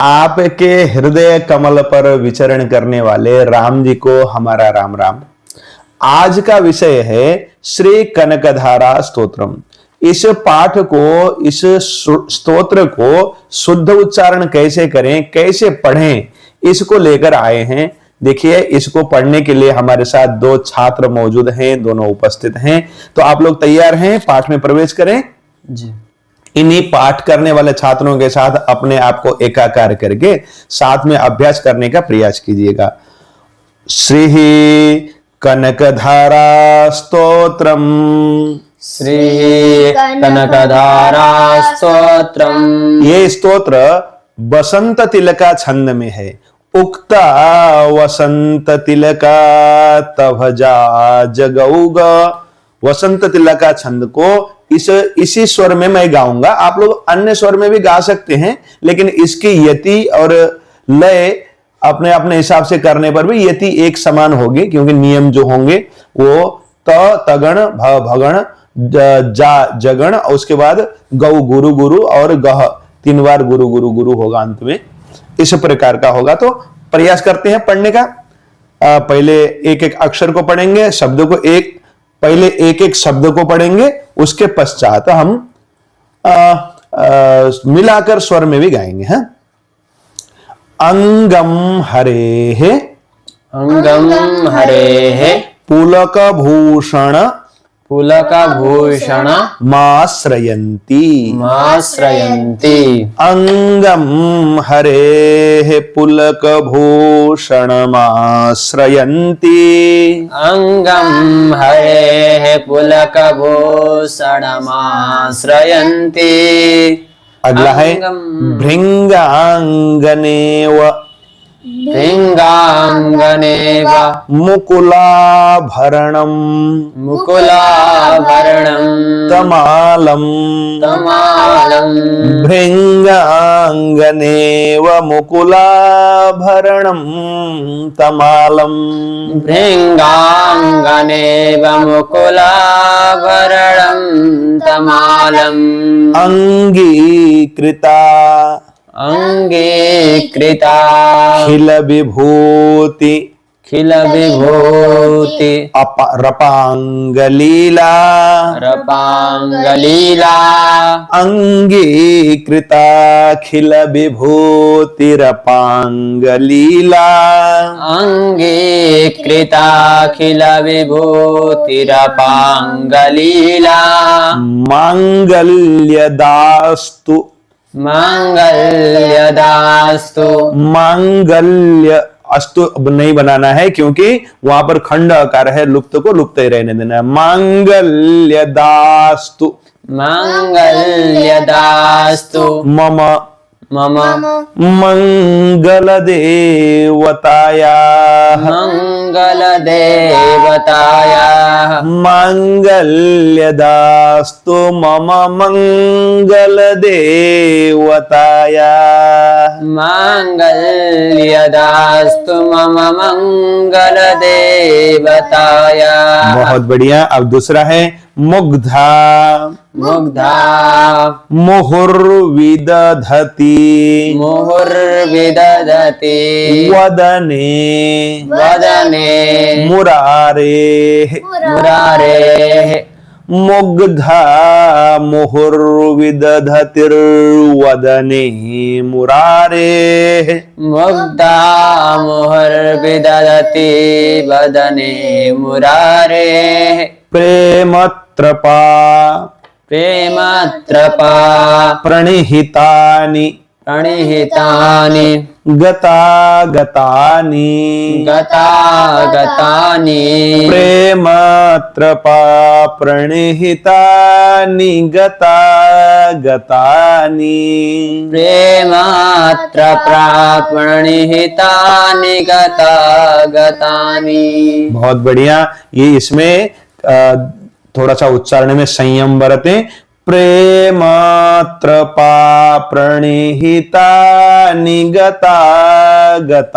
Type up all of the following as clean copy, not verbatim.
आपके हृदय कमल पर विचरण करने वाले राम जी को हमारा राम राम। आज का विषय है श्री कनकधारा स्तोत्रम। इस पाठ को, इस स्तोत्र को शुद्ध उच्चारण कैसे करें, कैसे पढ़ें, इसको लेकर आए हैं। देखिए, इसको पढ़ने के लिए हमारे साथ दो छात्र मौजूद हैं, दोनों उपस्थित हैं। तो आप लोग तैयार हैं, पाठ में प्रवेश करें जी। इन्हीं पाठ करने वाले छात्रों के साथ अपने आप को एकाकार करके साथ में अभ्यास करने का प्रयास कीजिएगा। श्री कनकधारा स्तोत्रम। श्री कनकधारा स्तोत्रम। ये स्तोत्र बसंत तिलका छंद में है। उक्ता वसंत तिलका तभजा जगौग। वसंत तिलका छंद को इसी स्वर में मैं गाऊंगा। आप लोग अन्य स्वर में भी गा सकते हैं, लेकिन इसकी यति और लय अपने अपने हिसाब से करने पर भी यति एक समान होगी, क्योंकि नियम जो होंगे वो त तगण भ भगण जा जगण और उसके बाद गौ गुरु गुरु और गह 3 बार गुरु गुरु गुरु होगा अंत में। इस प्रकार का होगा। तो प्रयास करते हैं पढ़ने का। पहले एक एक अक्षर को पढ़ेंगे, शब्दों को पहले एक एक शब्द को पढ़ेंगे, उसके पश्चात हम मिलाकर स्वर में भी गाएंगे। हैं? अंगम हरे है, अंगम हरे है, पुलक भूषण पुलकभूषण माश्रयन्ति। माश्रयन्ति। अंगम हरे है, पुलक भूषण माश्रयन्ति। अंगम हरे पुलकभूषण माश्रयन्ति। अगला है अंगम भृंगांगनेव भृंगांगनेव मुकुलाभरणम मुकुलाभरणं तमालम। तमालं। भृंगांगनेव मुकुलाभरणम तमालम। भृंगांगनेव मुकुलाभरणं तमालम्। अंगीकृता अंगीकृता खिल विभूति खिल विभूति रपांगलीला। रपांगलीला। अंगीकृता खिल विभूति रपांगलीला। अंगीकृता खिल विभूति रपांगलीला। मांगल्यदास्तु मांगल्यदास्तु। मांगल्य अस्तु अब नहीं बनाना है, क्योंकि वहां पर खंड आकार है, लुप्त को लुप्त ही रहने देना है। मांगल्यदास्तु। मांगल्यदास्तु। मम मम मंगलदेवतायाः मंगलदेवतायाः मांगल्यदास्तु मम मंगलदेवतायाः। मांगल्यदास्तु मम मंगलदेवतायाः। बहुत बढ़िया। अब दूसरा है मुग्धा मुग्धा मुहुर्विदधति मुहुर्विदधति वदने वदने मुरारेः मुरारेः। मुग्धा मुहुर्विदधतिर्वदने मुरारेः। मुग्धा मुहुर्विदधति वदने मुरारेः। प्रेमत्रपा प्रेमत्रपा प्रणिहितानि प्रणिहितानि गतागतानि गतागतानि। प्रेमत्रपा प्रणिहितानि गतागतानि। प्रेमत्रपा प्रणिहितानि गतागतानि। बहुत बढ़िया। ये इसमें थोड़ा सा उच्चारण में संयम बरतें। प्रेमत्रपा प्रणिहितानि गतागतानि।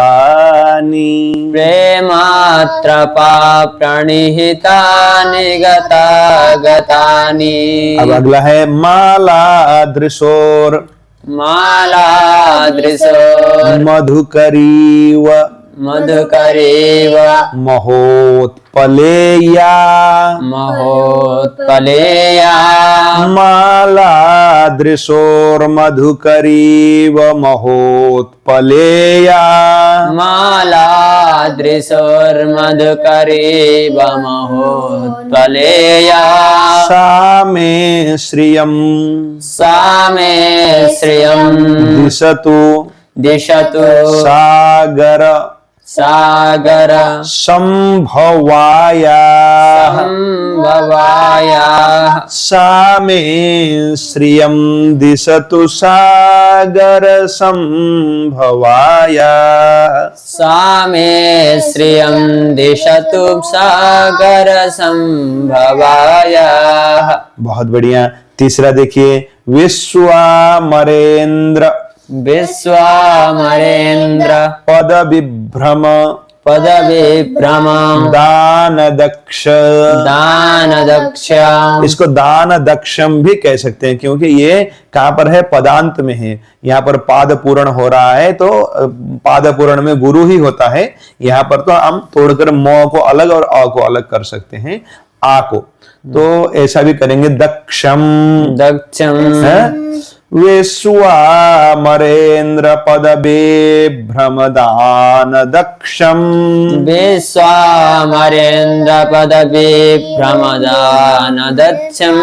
प्रेमत्रपा प्रणिहितानि गतागतानि। अब अगला है मालादृशोर मालादृशोर् मधुकरीव मधुकरेव महोत्पलेया महोत्पलेया मालादृशोर्मधुकरीव महोत्पलेया मालादृशोर्मधुकरेव महोत्पलेया सा मे श्रियम् सा मे श्रियम् दिशतु दिशतु सागर सागर संभवाया संभवाया सा मे श्रियं दिशतु सागर संभवाया सा मे श्रियं दिशतु सागर संभवाया। बहुत बढ़िया। तीसरा देखिए, विश्वामरेन्द्र विश्वामरेन्द्र पद विभ्रम पदविभ्रम दान दक्ष। दान दक्ष इसको दान दक्षम भी कह सकते हैं, क्योंकि ये कहां पर है, पदांत में है। यहाँ पर पाद पूर्ण हो रहा है तो पाद पूर्ण में गुरु ही होता है। यहाँ पर तो हम तोड़कर म को अलग और अ को अलग कर सकते हैं, आ को, तो ऐसा भी करेंगे, दक्षम दक्षम विश्वामरेन्द्र पदविभ्रम दान दक्षम विश्वामरेन्द्र पदविभ्रम दान दक्षम।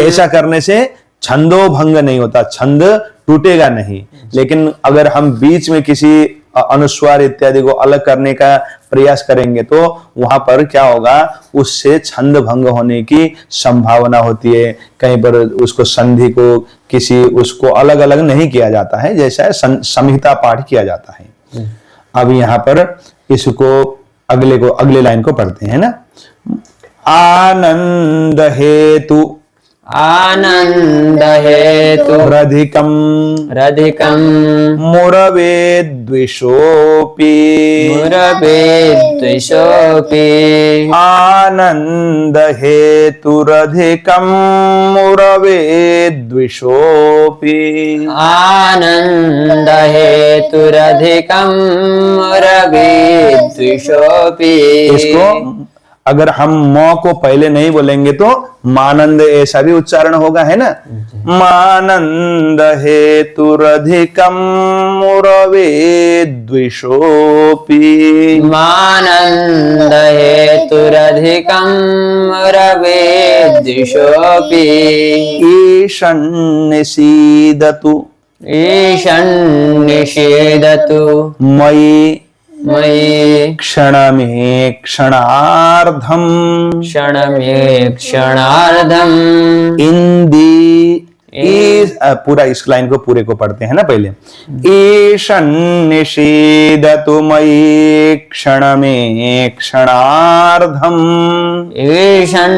ऐसा करने से छंदो भंग नहीं होता, छंद टूटेगा नहीं। लेकिन अगर हम बीच में किसी अनुस्वार इत्यादि को अलग करने का प्रयास करेंगे तो वहां पर क्या होगा, उससे छंद भंग होने की संभावना होती है। कहीं पर उसको संधि को किसी उसको अलग अलग नहीं किया जाता है, जैसा संहिता पाठ किया जाता है। अब यहाँ पर इसको अगले लाइन को पढ़ते हैं ना। आनंद हेतु आनंद हेतु रधिकम रधिकम मुरवे द्विषोपि मुरवे द्विषोपि आनंद हेतु रधिकम मुरवे द्विषोपि आनंद हेतुरधिकम मुरवे द्विषोपि। इसको अगर हम म को पहले नहीं बोलेंगे तो मानंद ऐसा भी उच्चारण होगा, है ना। मानंद हेतुरधिकम मुरवे द्विषोपि मानंद हेतुरधिकम मुरवे द्विषोपि ईशन्निषीदतु ईशन्निषेदतु मयि मयि क्षणमे क्षणार्धम क्षणार्धम पूरा इस लाइन को पूरे को पढ़ते हैं ना पहले। ईशन निषेदतु मयि क्षणमे क्षणार्धम ईशन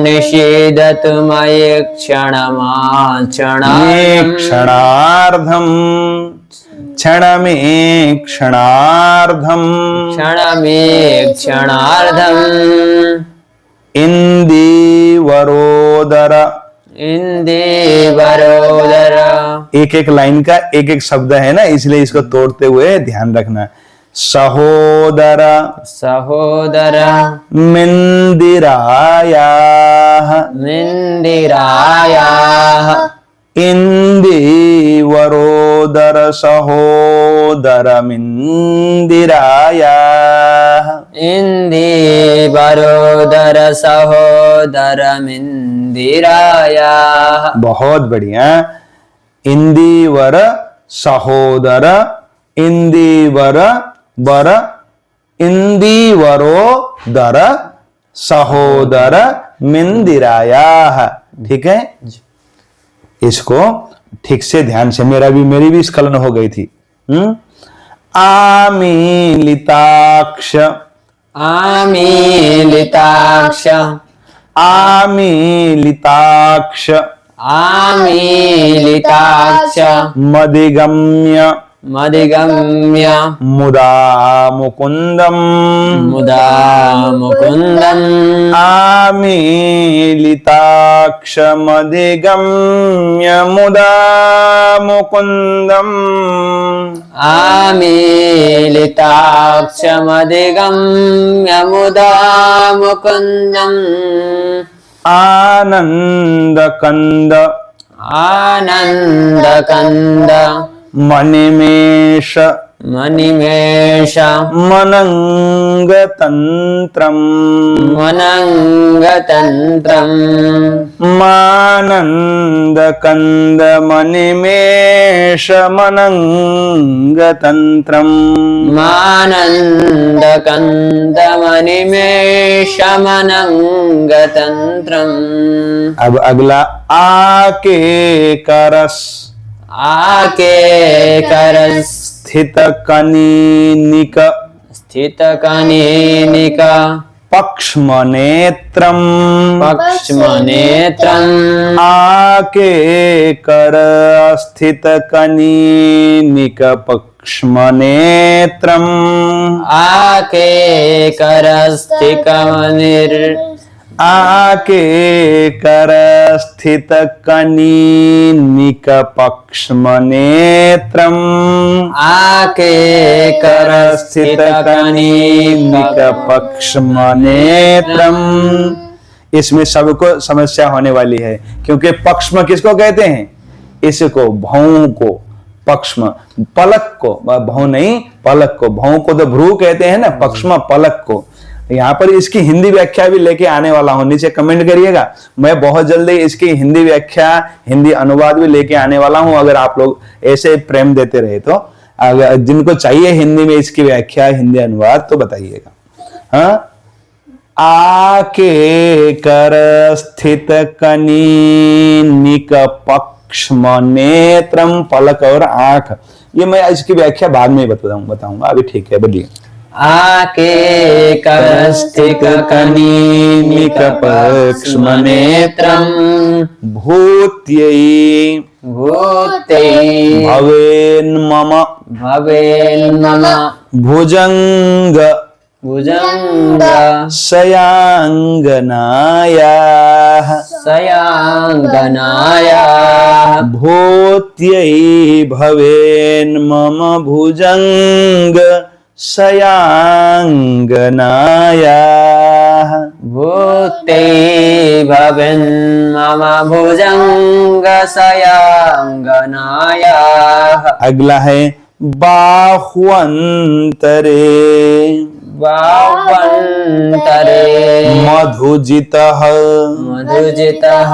निषेदतु मयि क्षणार्धम क्षणमे क्षणार्धम इंदिवरोदर इंदिवरोदर। एक एक लाइन का एक एक शब्द है ना, इसलिए इसको तोड़ते हुए ध्यान रखना। सहोदर सहोदर मिंदिराया मिंदिराया इंदिवरोदर सहोदर मिंदिराया इंदिवरोदर सहोदर मिंदिराया। बहुत बढ़िया। इंदिवर सहोदर इंदिवर वर इंदिवरोदर सहोदर मिंदिराया। ठीक है, इसको ठीक से ध्यान से, मेरी भी स्खलन हो गई थी। आमीलिताक्ष आमीलिताक्ष आमीलिताक्ष आमीलिताक्ष मदिगम्य मदिगम्य मुदा मुकुन्दम् मुदा मुकुन्दम् आमीलिताक्षमधिगम्य मुदा मुकुन्दम् आमीलिताक्षमधिगम्य मुदा मुकुन्दम् आनन्दकन्द आनन्दकन्द मणिमेष मणिमेष मनङ्गतन्त्रम् मनङ्गतन्त्रम् मानन्दकन्द मणिमेष मनङ्गतन्त्रम् मानन्दकन्द मणिमेष मनङ्गतन्त्रम्। अब अगला आके करस आके करस स्थित कनीनिक स्थितकनीनिक पक्ष्मनेत्रम् पक्ष्मनेत्रम् आके कर स्थित कनीनिक पक्ष्मनेत्रम् आके करस्थिकमनिर् आके कर स्थित कनीनिक पक्ष्मनेत्रम् आके करस्थितकनीनिक पक्ष्मनेत्रम्। इसमें सबको समस्या होने वाली है क्योंकि पक्ष्म किसको कहते हैं? इसको भौं को पक्ष्म, पलक को भौं नहीं पलक को, भौं को तो भ्रू कहते हैं ना, पक्ष्म पलक को। यहाँ पर इसकी हिंदी व्याख्या भी लेके आने वाला हूं, नीचे कमेंट करिएगा। मैं बहुत जल्दी इसकी हिंदी व्याख्या, हिंदी अनुवाद भी लेके आने वाला हूं। अगर आप लोग ऐसे प्रेम देते रहे तो, अगर जिनको चाहिए हिंदी में इसकी व्याख्या, हिंदी अनुवाद, तो बताइएगा। हाँ, आके कर स्थित कनीनिक पक्ष्म नेत्रम, पलक और आंख। ये मैं इसकी व्याख्या बाद में बताऊंगा, अभी ठीक है, बोलिए। आके करस्थितकनीनिक पक्ष्मनेत्रम् भूत्यै भूत्यै भवेन्मम भवेन्मम भुजंग भुजंग शयाङ्गनायाः शयाङ्गनायाः भूत्यै भवेन्मम भुजंग शयाङ्गनायाः भूत्यै भवेन्मम भुजंग शयाङ्गनायाः। अगला है बाह्वन्तरे बाह्वन्तरे मधुजितः मधुजितः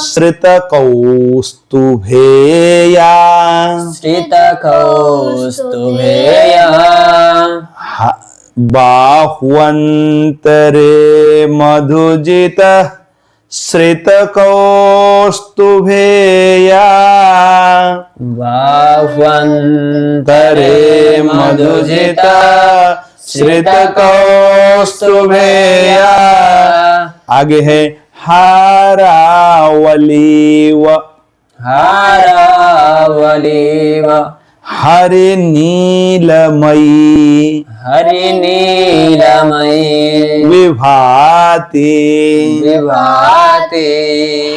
श्रितकौस्तुभेया श्रितकौस्तुभेया बाह्वन्तरे मधुजितः श्रितकौस्तुभेया बाह्वन्तरे मधुजिता श्रितकौस्तुभेया। आगे है हारावलीव हारावलीव हरिनीलमयी हरिनीलमयी विभाति विभाति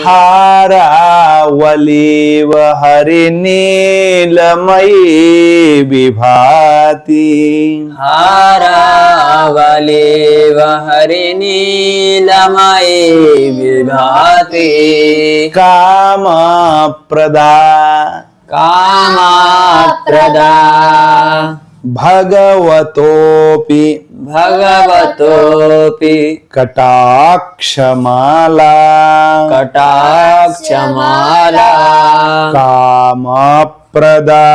हारावलीव हरिनीलमयी विभाति हारावलीव हरिनीलमयी विभाति कामप्रदा कामप्रदा भगवतोऽपि भगवतोऽपि कटाक्षमाला कटाक्षमाला कामप्रदा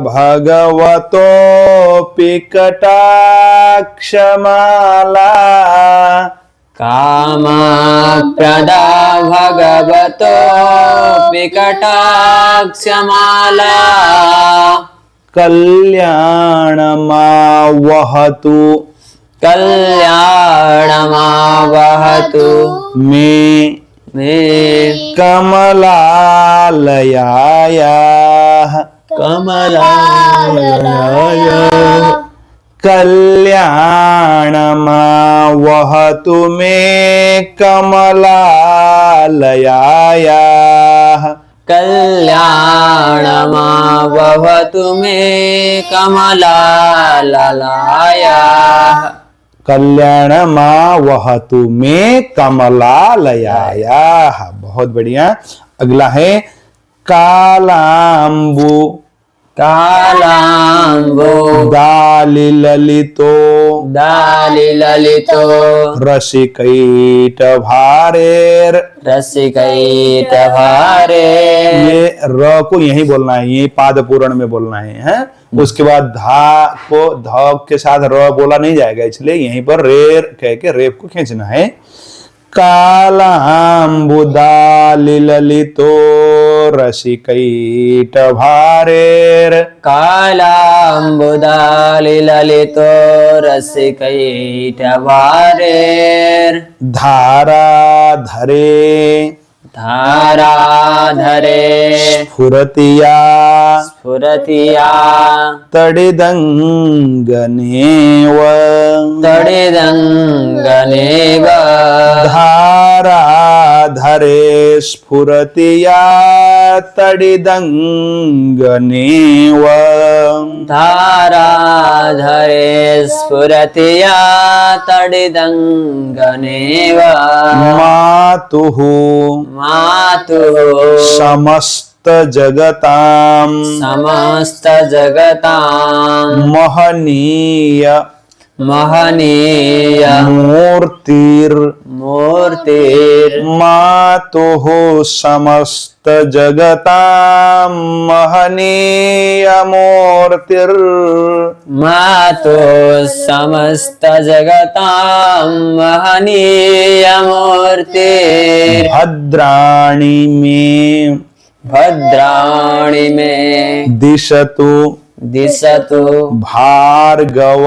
भगवतोऽपि कटाक्षमाला कामप्रदा भगवतोऽपि कटाक्षमाला कल्याणमावहतु कल्याणमावहतु मे मे कमलालयायाः कमलालयाय कल्याणमा वहतु मे कमलालयायाः कल्याणमा वहतु मे कमलालयाय कल्याणमा वहतु मे कमलालयायाः। बहुत बढ़िया। अगला है कालांबु कालांबो दालिललितो दालिललितो रसिकैट भारेर। रसिकैट भारे ये र को यही बोलना है, ये पाद पूर्ण में बोलना है? उसके बाद धा को ध के साथ र बोला नहीं जाएगा, इसलिए यहीं पर रेर कह के रेप को खींचना है। कालांबुदालिललितो रसिकैट भारेर कालांबुदालिललितो रसिकैट भारेर धाराधरे धाराधरे स्फुरतिया स्फुरतिया तडिदंगनेव तडिदंगनेव धाराधरे स्फुरतिया तडिदंगनेव धाराधरे स्फुरतिया तडिदंगनेव मातुः मातुः समस्त जगतां समस्त जगतां महनीय महनीय मूर्तिर् मातुः समस्त जगतां महनीय मूर्तिर् मातुः समस्त जगतां महनीय मूर्तिर् भद्राणि मे दिशतु भार्गव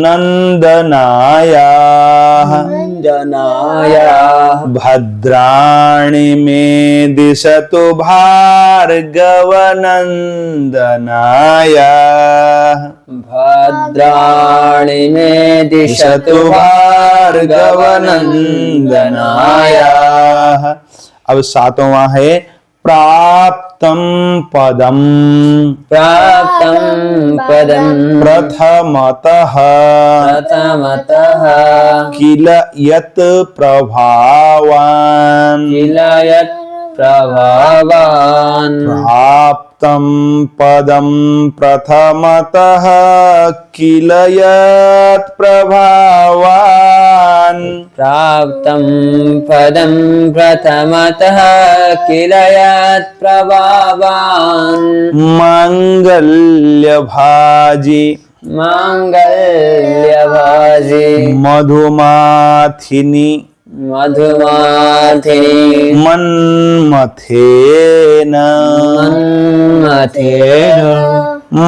नंदनायाः भद्राणि मे दिशतु भार्गव नंदनायाः भद्राणि मे दिशतु भार्गव नंदनायाः। अब सातवां है प्राप्तं पदम प्रथमतः किल यत् प्रभावान् प्राप्तं पदं प्रथमतः किल यत् प्रभावान् प्राप्तं पदं प्रथमतः किल यत् प्रभावान् मांगल्यभाजी मधुमाथिनी मन्मथेन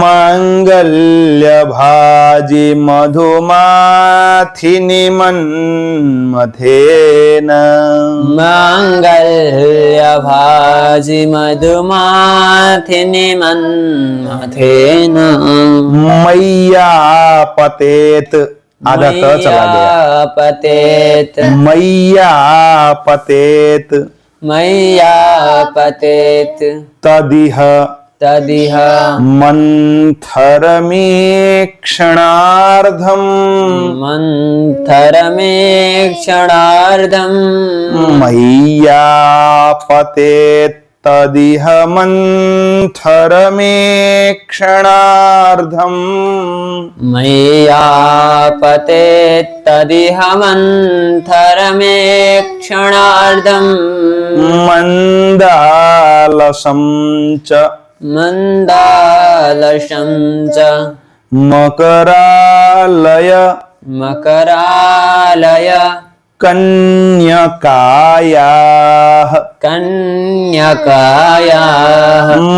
मांगल्यभाजी मधुमाथिनी मन्मथेन मांगल्यभाजी मधुमाथिनी मन्मथेन मैयापतेत आधा त चला गया मैयापतेत तदिह मंथरमीक्षणार्धम् मैयापतेत तदिह मंथरमीक्षणार्धम् मंदालसं च मकरालय कन्यकायाः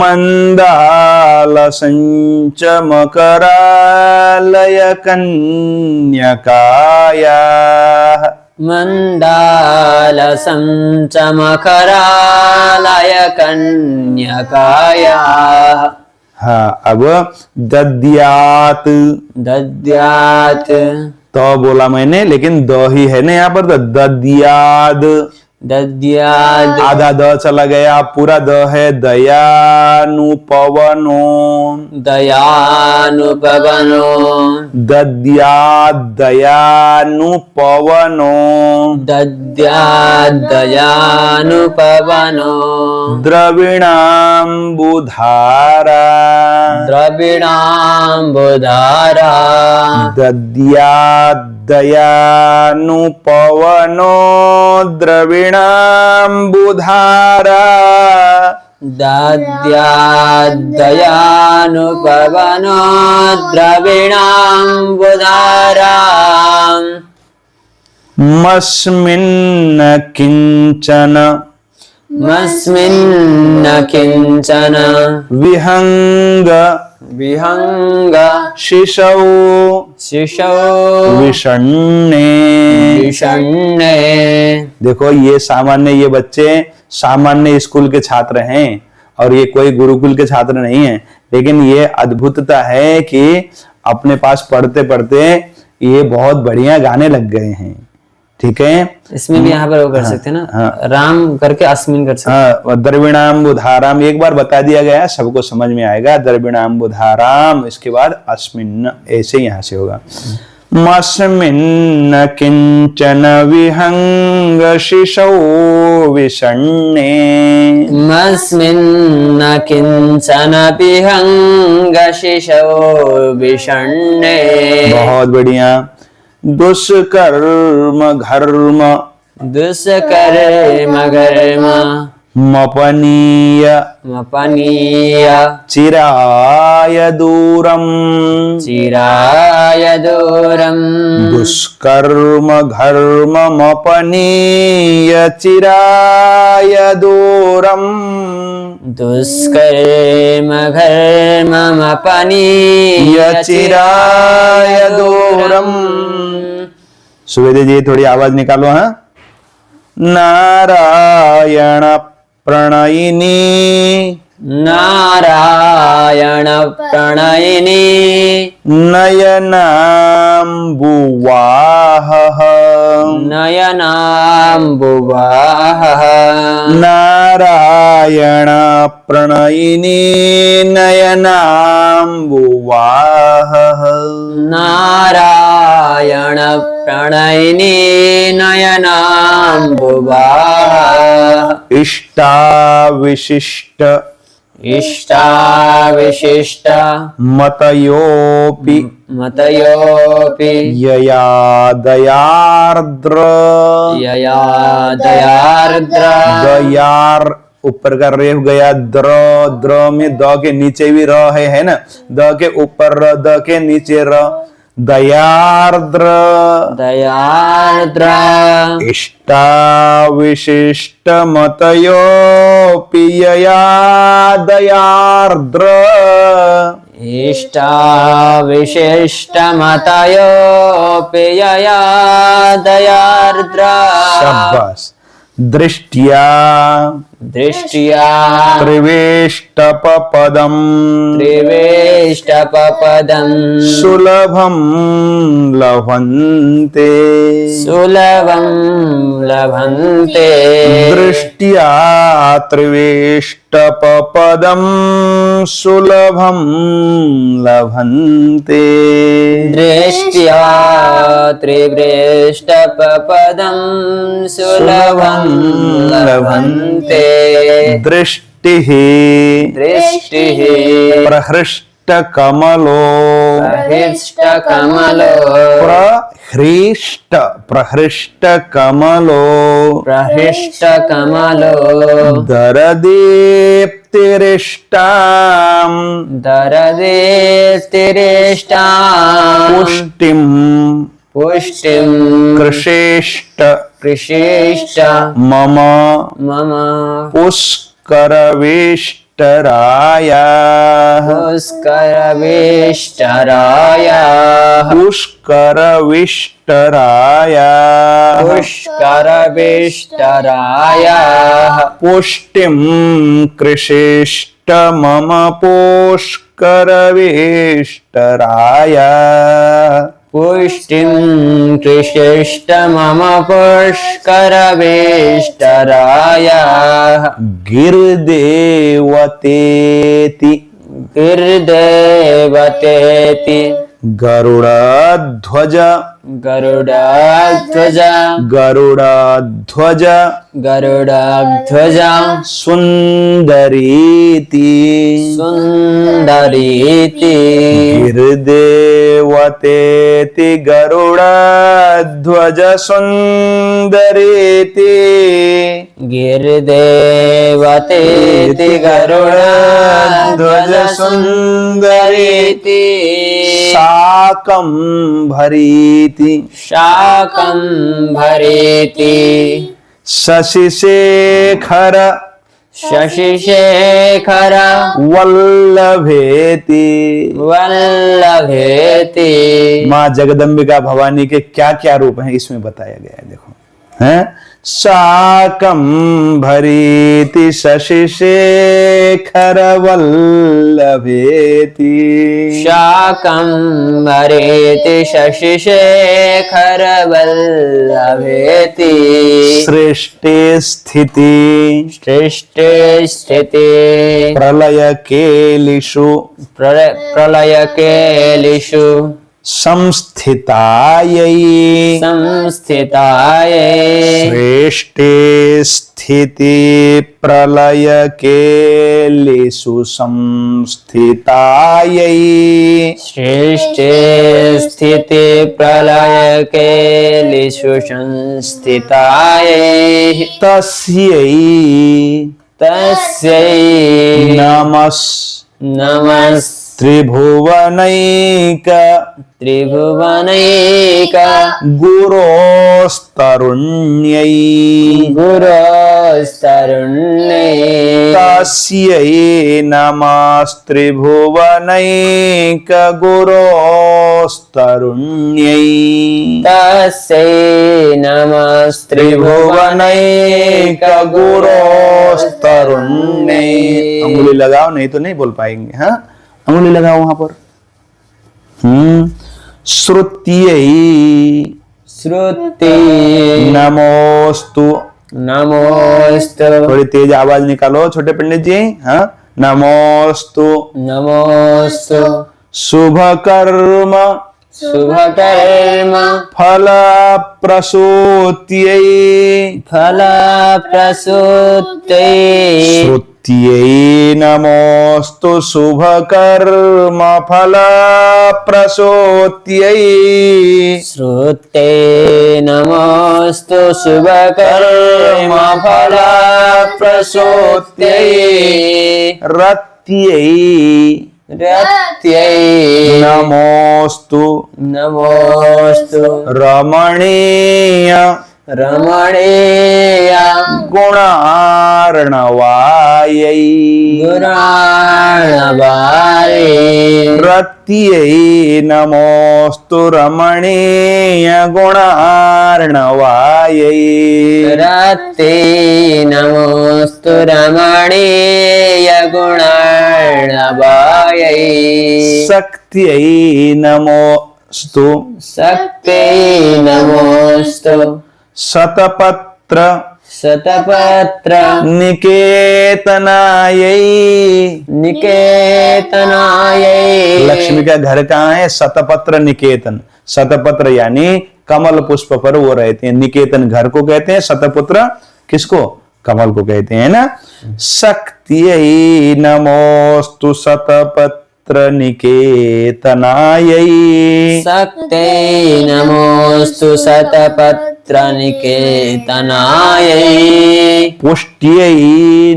मंदालसं च मकरालय कन्यकायाः मण्डालसं च मकरालय कन्यकाया हाँ, अब दद्यात, दद्यात् तो बोला मैंने, लेकिन द ही है ना यहाँ पर, तो दद्याद, दद्याद् आधा द चला गया, पूरा द है, दयानुपवनो, दयानुपवनो दद्याद दयानुपवनो, दद्याद् दयानुपवनो द्रविणाम्बुधारा, द्रविणाम्बुधारा दद्याद दयानुपवनो द्रविणाम्बुधारा, दद्याद् दयानुपवनो द्रविणाम्बुधारा मस्मिन्न किंचन मस्मिन्न किञ्चन विहंग विहंग शिशौ शिशौ विषण्णे। विषण्णे। देखो ये सामान्य, ये बच्चे सामान्य स्कूल के छात्र हैं और ये कोई गुरुकुल के छात्र नहीं है, लेकिन ये अद्भुतता है कि अपने पास पढ़ते पढ़ते ये बहुत बढ़िया गाने लग गए हैं। ठीक है, इसमें भी यहाँ पर वो कर सकते हैं ना, हाँ। राम करके अस्मिन कर सकते हैं। हाँ, द्रविणाम्बुधाराम एक बार बता दिया गया है, सबको समझ में आएगा। द्रविणाम्बुधाराम, इसके बाद अस्मिन्, ऐसे यहाँ से होगा। मस्मिन् किंचन विहंग शिशौ विषण्णे। मस्मिन् किंचन विहंग शिशौ विषण्णे। बहुत बढ़िया। दुष्कर्म घर्म दुष्कर्म कर्म मपनीय मपनीय चिराय दूरम। चिराय दूरम। दुष्कर्म घर्म मपनीय चिराय दूरम। दुष्कर्म कर्म मपनीय चिराय दूरम। सुवेदी जी थोड़ी आवाज निकालो। हाँ, नारायण प्रणयिनी नारायण प्रणयिनी नयनाम्बुवाह नयनाम्बुवाह नारायण प्रणयिनी नयनाम्बुवाह नारायण प्रणयिनी नयनाम्बुवाह इष्टा विशिष्ट इष्टाविशिष्ट मतयोपि मतयोपि यया दयार्द्र यया दयार्द्र दयार ऊपर का रेफ गया, द्र द्र में द के नीचे भी र है ना, द के ऊपर र, द के नीचे र, दयार्द्र दयार्द्र इष्टा विशिष्ट मतयोपि यया दयार्द्र इष्टाविशिष्ट मतयोपि यया दयार्द्र। शाबाश। दृष्ट्या दृष्ट्या त्रिवेष्टपपदं त्रिवेष्टपपदं सुलभं लभन्ते सुलभं लभन्ते। दृष्ट्या त्रिवेष्टपपदं सुलभं लभन्ते। दृष्ट्या त्रिवेष्टपपदं सुलभं लभन्ते। दृष्टिः दृष्टिः प्रहृष्टकमलो प्रहृष्टकमलो प्रहृष्टकमलो प्रहृष्टकमलो दरदीप्तिरिष्टां दरदीप्तिरिष्टां पुष्टिं पुष्टिं कृषेष्ट कृषेष्ट मम मम पुष्करवेष्ट पुष्करविष्टरायाः पुष्करविष्टरायाः पुष्टिं कृषिष्ट मम पुष्करविष्टराय पुष्टिं कृषिष्ट मम पुष्करविष्टरायाः गिर्देवतेति गिर्देवतेति गरुडध्वज गरुडध्वज गरुडध्वज गरुडध्वज सुन्दरीति सुन्दरीति गिर्देवतेति गरुडध्वज सुन्दरीति गिरिदेवतेति गरुडध्वज सुन्दरीति शाकम्भरीति शाकम्भरीति शशिशेखर शशिशेखर वल्लभेति वल्लभेति माँ जगदम्बिका भवानी के क्या क्या रूप हैं इसमें बताया गया है। देखो हैं शाकम्भरीति शशिशेखर वल्लभेति शाकम्भरीति शशिशेखर वल्लभेति सृष्टि स्थिति सृष्टि स्थिति प्रलयकेलिषु प्रलयकेलिषु संस्थितायै संस्थितायै सृष्टि स्थिति प्रलयकेलिषु संस्थितायै सृष्टि स्थिति प्रलयकेलिषु संस्थितायै तस्यै तस्यै नमस् त्रिभुवनैक त्रिभुवनैक गुरोस्तरुण्यै गुरोस्तरुण्यै तस्यै नमस्त्रिभुवनैक गुरोस्तरुण्यै तस्यै नमस्त्रिभुवनैक गुरोस्तरुण्यै। अंगुली लगाओ नहीं तो नहीं बोल पाएंगे। हाँ अंगुली लगाओ वहां पर। श्रुत्यै श्रुति नमोस्तु नमोस्तु थोड़ी तेज आवाज निकालो छोटे पंडित जी। हाँ नमोस्तु नमोस्तु शुभ कर्म शुभकर्म फल प्रसूत्यै फलप्रसूत्यै श्रुत्यै नमोस्तु शुभ कर्म फल प्रसूत्यै श्रुते नमोस्तु शुभकर्म फलप्रसूत्यै रत्यै रत्यै नमोस्तु नमोस्तु रमणीय रमणीय गुणार्णवायै गुणार्णवायै रत्यै नमोस्तु रमणीय गुणार्णवायै रत्यै नमोस्तु रमणीय गुणार्णवायै शक्त्यै नमोस्तु शक्त्यै नमोस्तु शतपत्र शतपत्र निकेतनायै निकेतनायै लक्ष्मी का घर कहाँ है? शतपत्र निकेतन। शतपत्र यानी कमल पुष्प पर वो रहते हैं। निकेतन घर को कहते हैं, शतपुत्र किसको? कमल को कहते हैं ना। शक्त्यै नमोस्तु शतपत्र निकेतनायै शक्त्यै नमोस्तु शतपत्र निकेतनायै पुष्ट्यै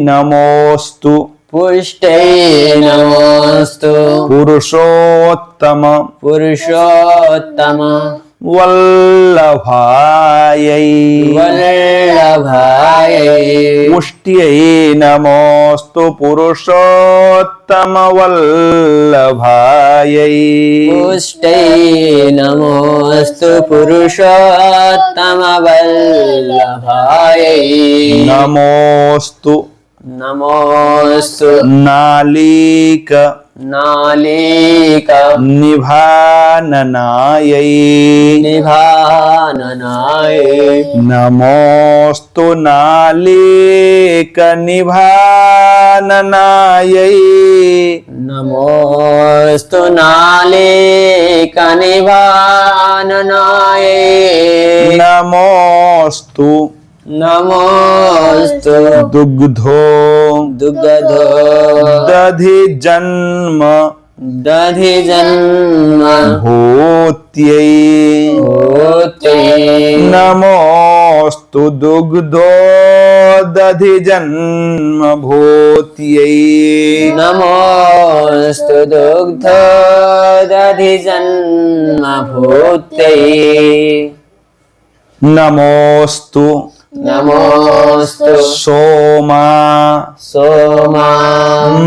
नमोस्तु पुष्ट्यै नमोस्तु पुरुषोत्तम पुरुषोत्तम वल्लभायै वल्लभायै पुष्ट्यै नमोऽस्तु पुरुषोत्तम वल्लभायै पुष्टै नमोऽस्तु पुरुषोत्तम वल्लभायै नमोऽस्तु नमोऽस्तु नालीक नालीक निभाननायै निभाननायै नमोऽस्तु नालीक निभाननायै नमोऽस्तु नालीक निभाननायै नमोऽस्तु नमोऽस्तु दुग्धो दुग्धो दधिजन्म दधिजन्म भूत्यै भूत्यै नमोऽस्तु दुग्धो दधिजन्म भूत्यै नमोऽस्तु दुग्धो दधिजन्म भूत्यै नमोऽस्तु नमोऽस्तु सोमा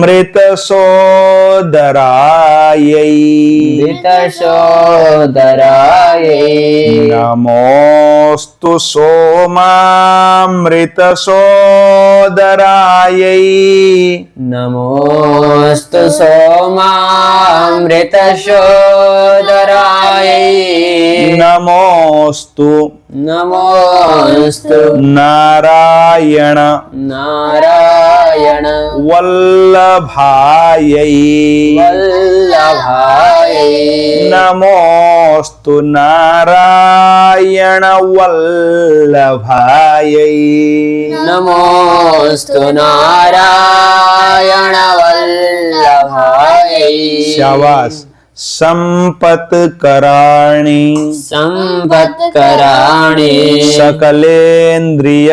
मृतसोदरायै मृतसोदरायै नमोऽस्तु सोमामृतसोदरायै नमोऽस्तु सोमामृतसोदरायै नमोऽस्तु नमोऽस्तु नारायण नारायण वल्लभायै वल्लभायै नमोऽस्तु नारायण वल्लभायै नमोऽस्तु नारायण वल्लभायै शाबाश संपत्कराणि संपत्कराणि सकलेन्द्रिय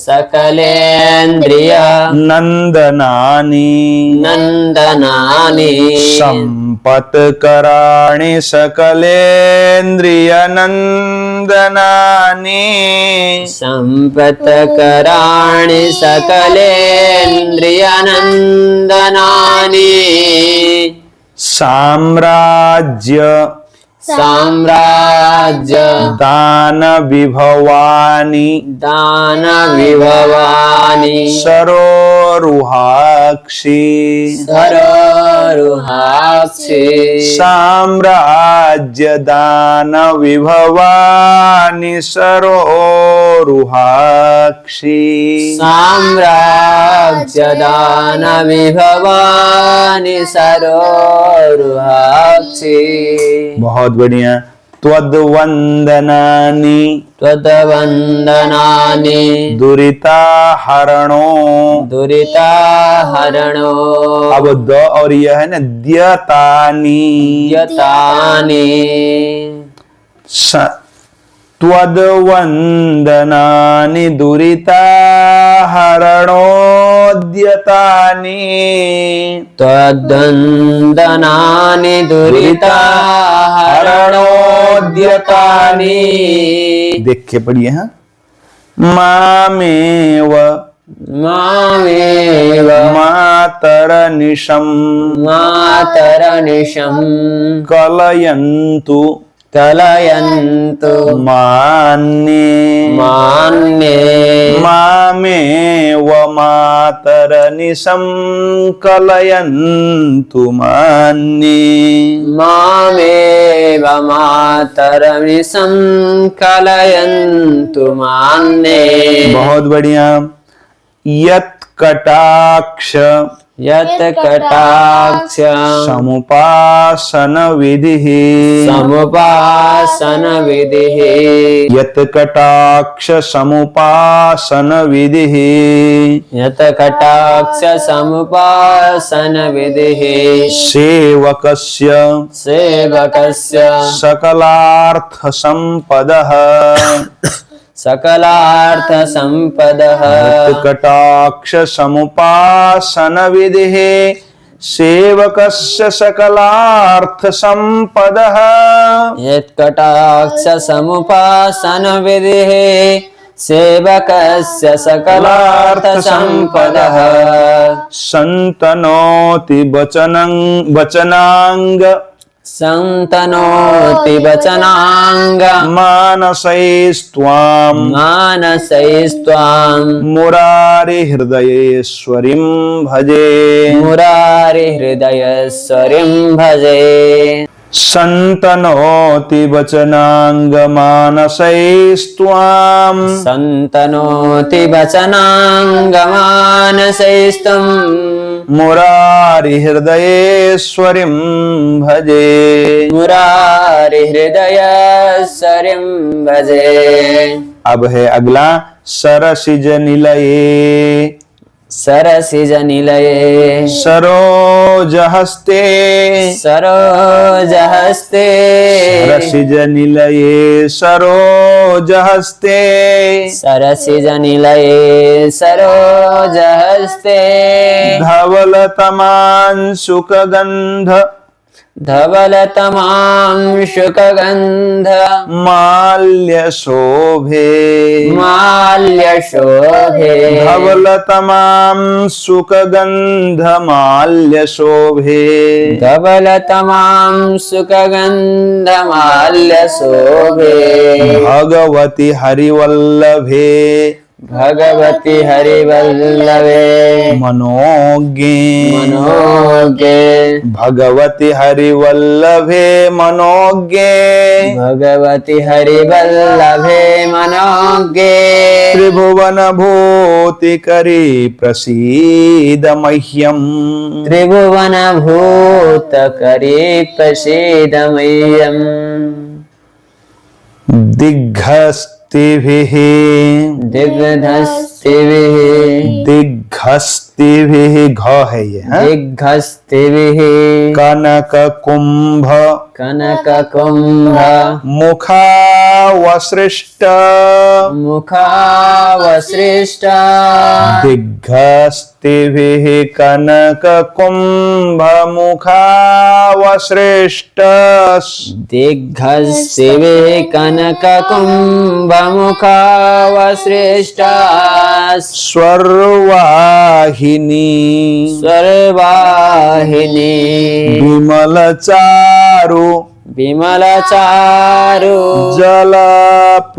सकलेन्द्रिय नन्दनानि नन्दनानि संपत्कराणि सकलेन्द्रिय नन्दनानि संपत्कराणि सकलेन्द्रिय नन्दनानि साम्राज्य साम्राज्य दान विभवानि दान विभवानि सरोरुहाक्षि सरोरुहाक्षि साम्राज्य दान विभवानि सरोरुहाक्षि साम्राज्य दान विभवानि सरोरुहाक्षि बहुत बढ़िया त्वद्वंदनानि त्वद्वन्दनानि दुरिताहरणो दुरिताहरणो अब द और यह है ना द्यतानि यतानि त्वद्वंदनानि दुरिताहरणोद्यतानि त्वद्वन्दनानि दुरिताहरणोद्यतानि देख के पढ़िए हाँ मामेव मामेव मातरनिशं मातरनिशं कलयन्तु कलयन्तु मान्ये मान्ये मामेव मातरनिशं कलयन्तु मान्ये मामेव मातरनिशं कलयन्तु मान्ये बहुत बढ़िया यत् कटाक्ष यत् कटाक्ष समुपासन विधिः समुपासन विधिः यत् कटाक्ष समुपासन विधिः यत् कटाक्ष समुपासन विधिः सेवकस्य सेवकस्य सकलार्थ संपदः सकलार्थ संपदः यत् कटाक्ष समुपासन विधिः सेवकस्य सकलार्थ संपदः यत्कटाक्ष समुपासन विधिः सेवकस्य सकलार्थ संपदः संतनोति वचनांग संतनोति वचनांग मानसैस्त्वाम् मानसैस्त्वाम् मुरारि हृदयेश्वरीं भजे मुरारि हृदयेश्वरीं भजे संतनोति वचनांग मानसैस्त्वाम् संतनोति वचनांग मानसैस्त्वम् मुरारि हृदयेश्वरीं भजे मुरारि हृदयेश्वरीं भजे। अब है अगला सरसिज निलये सरसिज निलये सरोजहस्ते सरोजहस्ते सरसिज निलये सरोजहस्ते सरसिज निलये सरोजहस्ते धवलतमांशुकगन्ध धवलतमां शुकगन्ध माल्यशोभे माल्यशोभे धवलतमांशुकगन्ध माल्यशोभे धवलतमां सुखगन्ध माल्यशोभे भगवति हरिवल्लभे भगवति हरिवल्लभे मनोज्ञे मनोज्ञे भगवति हरिवल्लभे मनोज्ञे भगवति हरिवल्लभे मनोज्ञे त्रिभुवन भूतिकरी प्रसीद मह्यम् त्रिभुवन भूतकरी प्रसीद मह्यम् दिग्घस्तिभिः दिग्धस्तिभिः दिग्घस्तिभिः घ है ये दिग्धस्तिभिः कनक कुंभ कनककुम्भ मुखावसृष्ट मुखावसृष्ट दिग्घस्तिभिः कनक कुंभ मुखावसृष्ट दिग्धस्तिभिः कनककुम्भमुखावसृष्ट स्वर्वाहिनी सर्वाहिनी विमलचारु विमलचारु जलप्लुतांगिम्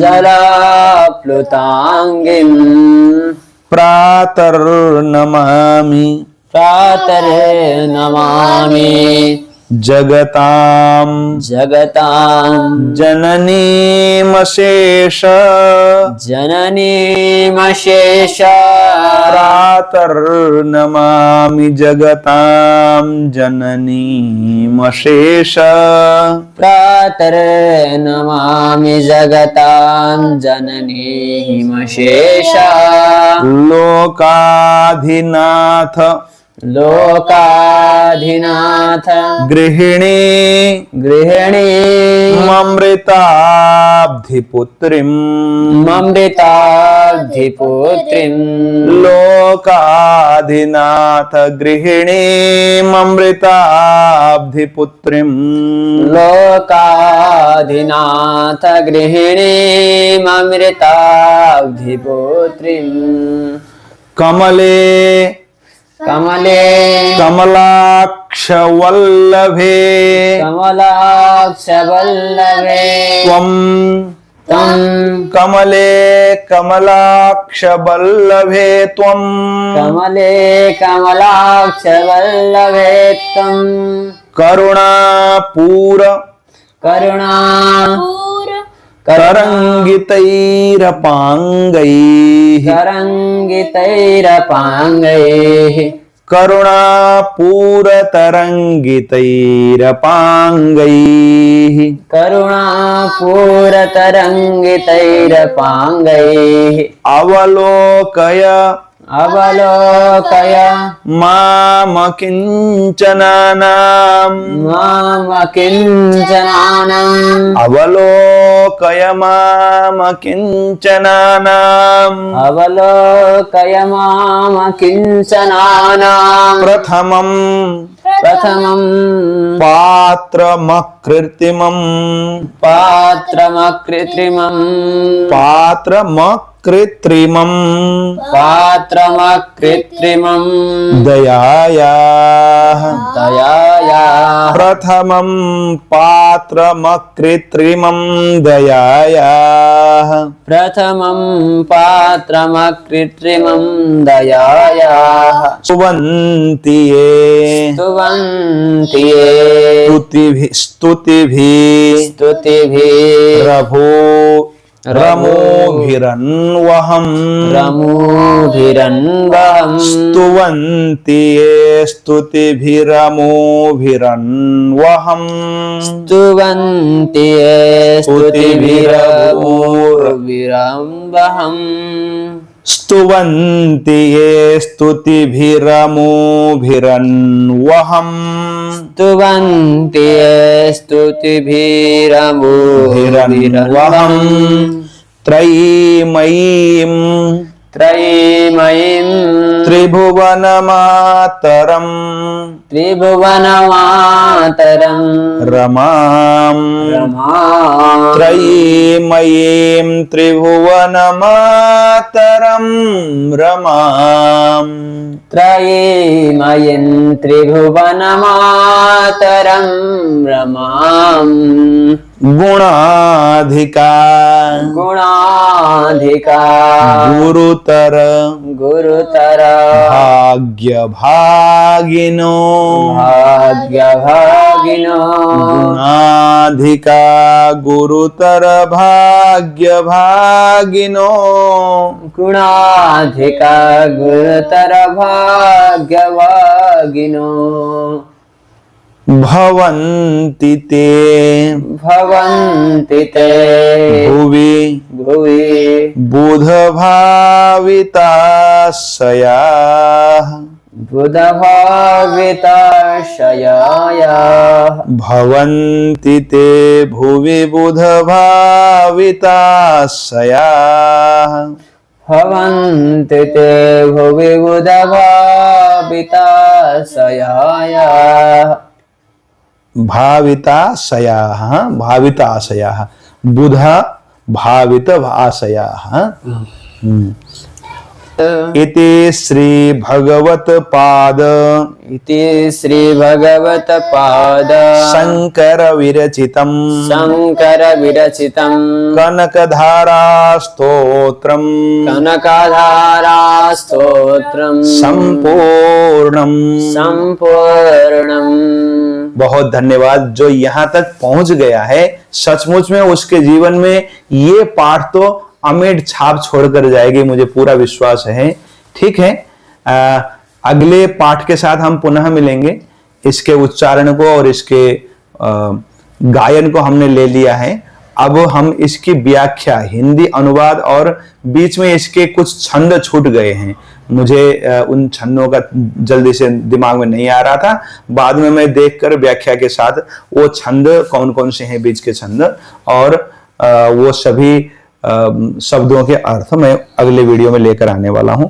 जलाप्लुताङ्गिम् प्रातर्नमामि प्रातर्नमामि जगतां जगतां जननीमशेष जननीमशेष प्रातर्नमामि जगतां जननीमशेष प्रातर्नमामि जगतां जननीमशेष लोकाधिनाथ लोकाधिनाथ गृहिणी गृहिणी ममृताब्धिपुत्रीम् ममृताब्धिपुत्रीम् लोकाधिनाथ गृहिणी ममृताब्धिपुत्रीम् लोकाधिनाथ गृहिणी ममृताब्धिपुत्रीम् कमले कमले कमलाक्ष वल्लभे कमलाक्षवल्लभे त्वं कमले कमलाक्ष वल्लभे त्वं कमले कमलाक्षवल्लभे त्वं करुणापूर करुणा तरंगितैरपांगैः तरङ्गितैरपाङ्गैः करुणापूर तरंगितैरपांगैः करुणापूरतरङ्गितैरपाङ्गैः अवलोकय अवलोकय माम किंचनानाम् माम किञ्चनानम् अवलोकय माम किंचनानाम् अवलोकय माम किञ्चनानाम् प्रथमम् प्रथमम् पात्रमकृत्रिमम् पात्रमकृत्रिमम् दयायाः प्रथमम् पात्रमकृत्रिमम् दयायाः दयायाः स्तुवन्ति ये स्तुतिभिः रमोभिरन्वहम् स्तुवन्ति ये स्तुतिभिरमोभिरन्वहम् स्तुवन्ति ये स्तुतिभिरमोभिरन्वहम् त्रयीमयीम् त्रिभुवनमातरम् रमाम् त्रयीमयीम् त्रिभुवनमातरम् रमाम् त्रयीमयीं त्रिभुवनमातरं रमाम् गुणाधिका गुरुतर भाग्यभागिनो गुणाधिका गुरुतर भाग्यभागिनो गुणाधिका गुरुतर भाग्यभागिनो भवन्ति ते भुवि बुधभाविताशयाः भवन्ति ते भुवि बुधभाविताशयाः भाविताशयाः बुध भावित आशयाः इति श्री भगवत पाद शंकर विरचितम् कनकधारा स्तोत्रम् संपूर्णम्। बहुत धन्यवाद जो यहाँ तक पहुंच गया है। सचमुच में उसके जीवन में ये पाठ तो अमिट छाप छोड़कर जाएगी, मुझे पूरा विश्वास है। ठीक है, अगले पाठ के साथ हम पुनः मिलेंगे। इसके उच्चारण को और इसके गायन को हमने ले लिया है। अब हम इसकी व्याख्या, हिंदी अनुवाद, और बीच में इसके कुछ छंद छूट गए हैं। मुझे उन छंदों का जल्दी से दिमाग में नहीं आ रहा था। बाद में मैं देखकर व्याख्या के साथ वो छंद कौन कौन से हैं, बीच के छंद, और वो सभी शब्दों के अर्थ मैं अगले वीडियो में लेकर आने वाला हूं।